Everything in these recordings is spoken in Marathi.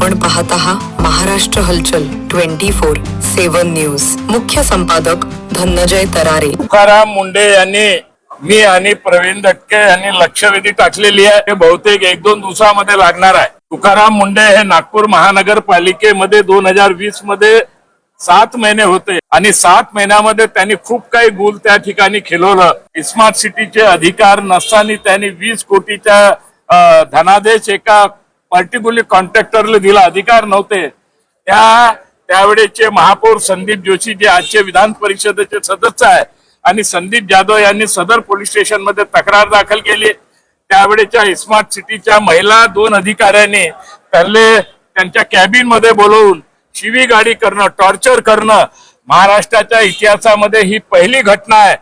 आपण पाहत आहात महाराष्ट्र हलचल 24/7 न्यूज। मुख्य संपादक धनंजय तरारे। तुकाराम मुंडे यांनी मी आणि प्रवीण दटके यांनी लक्षवेधी टाकलेली आहे। हे बहुतेक 1-2 दिवसामध्ये लागणार आहे। तुकाराम मुंडे हे नागपूर महानगरपालिकेमध्ये 2020 मध्ये 7 महिने होते आणि 7 महिन्यामध्ये त्यांनी खूप काही गुल त्या ठिकाणी खेळवलं। स्मार्ट सिटीचे अधिकार नसताना त्यांनी 20 कोटीचा धनादेश एका पर्टिक्युलर कॉन्ट्रॅक्टरला दिला, अधिकार नव्हते। त्यावेळेचे महापौर संदीप जोशी जे आजचे विधान परिषदेचे सदस्य आहे आणि संदीप जाधव यांनी सदर पोलीस स्टेशन मध्ये तक्रार दाखल केली। त्यावेळेच्या स्मार्ट सिटीच्या महिला 2 अधिकाऱ्यांनी त्यांच्या कॅबिन मध्ये बोलवून शिवीगाळी करणं, टॉर्चर करणं महाराष्ट्राच्या इतिहासामध्ये ही पहिली घटना आहे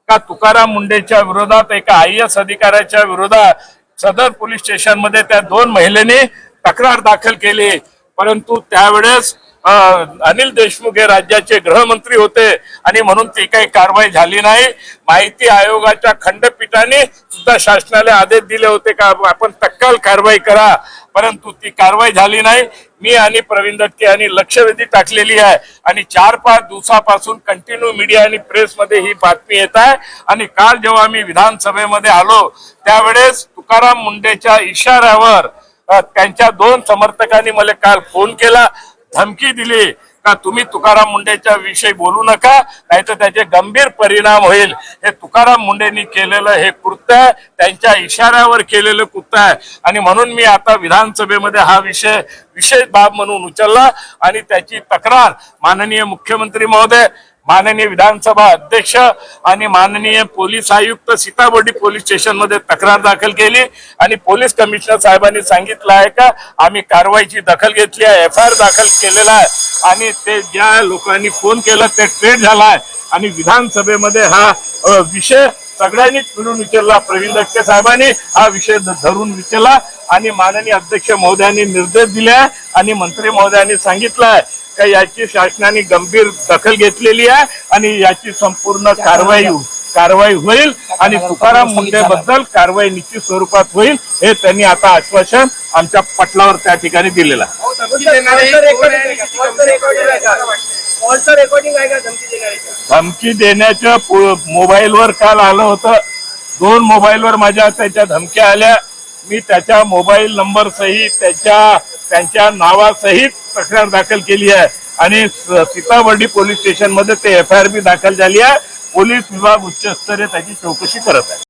का तुकाराम मुंडेच्या विरोधात एका IAS अधिकाऱ्याच्या विरोधात सदर पोलीस स्टेशन मध्ये त्या 2 महिलेने तक्रार दाखल केली। परंतु त्यावेळेस अनिल देशमुख हे राज्याचे गृहमंत्री होते आणि म्हणून ती काही कारवाई झाली नाही। माहिती आयोगाच्या खंडपीठाने सुद्धा शासनाला आदेश दिले होते का आपण तत्काळ कारवाई करा, परंतु ती कारवाई झाली नाही। मी आणि प्रवीण दटके यांनी लक्षवेधी टाकलेली आहे आणि 4-5 दिवसापासून कंटिन्यू मीडिया आणि प्रेस मध्ये ही बातमी येत आहे। आणि काल जेव्हा मी विधानसभेमध्ये आलो त्यावेळेस तुकाराम मुंडेच्या इशाऱ्यावर त्यांच्या 2 समर्थकांनी मला काल फोन केला, धमकी दिली का तुम्ही तुकाराम मुंडेच्या विषयी बोलू नका, नाहीतर त्याचे गंभीर परिणाम होईल। हे तुकाराम मुंडेंनी केलेलं हे कृत्य त्यांच्या इशाऱ्यावर केलेलं कृत्य आहे आणि म्हणून मी आता विधानसभेमध्ये हा विषय विशेष बाब म्हणून उचलला आणि त्याची तक्रार माननीय मुख्यमंत्री महोदय, माननीय विधानसभा अध्यक्ष आणि माननीय पोलीस आयुक्त सीताबर्डी पोलीस स्टेशन मध्ये तक्रार दाखल केली आणि पोलीस कमिशनर साहेबांनी सांगितलं आहे का आम्ही कारवाईची दखल घेतली आहे, FIR दाखल केलेला आहे आणि ते ज्या लोकांनी फोन केला ते ट्रेस झाला आहे आणि विधानसभेमध्ये हा विषय सगळ्यांनीच मिळून विचारला। प्रवीण दटके साहेबांनी हा विषय धरून विचारला आणि माननीय अध्यक्ष महोदयांनी निर्देश दिले आणि मंत्री महोदयांनी सांगितलं आहे का याची शासनाने गंभीर दखल घेतलेली आहे आणि याची संपूर्ण कारवाई होईल आणि तुकाराम मुंडे बद्दल कारवाई निश्चित स्वरूपात होईल हे त्यांनी आता आश्वासन आमच्या पटलावर त्या ठिकाणी दिलेलं आहे। धमकी देण्याच्या मोबाईलवर काल आलं होतं, 2 मोबाईलवर माझ्या त्याच्या धमक्या आल्या। मी त्याच्या मोबाईल नंबर सहित त्यांच्या नावासहित तक्रार दाखल केली आहे आणि सीताबर्डी पोलीस स्टेशन मध्ये ते FIR बी दाखल झाली आहे। पोलीस विभाग उच्चस्तरीय त्याची चौकशी करत आहे।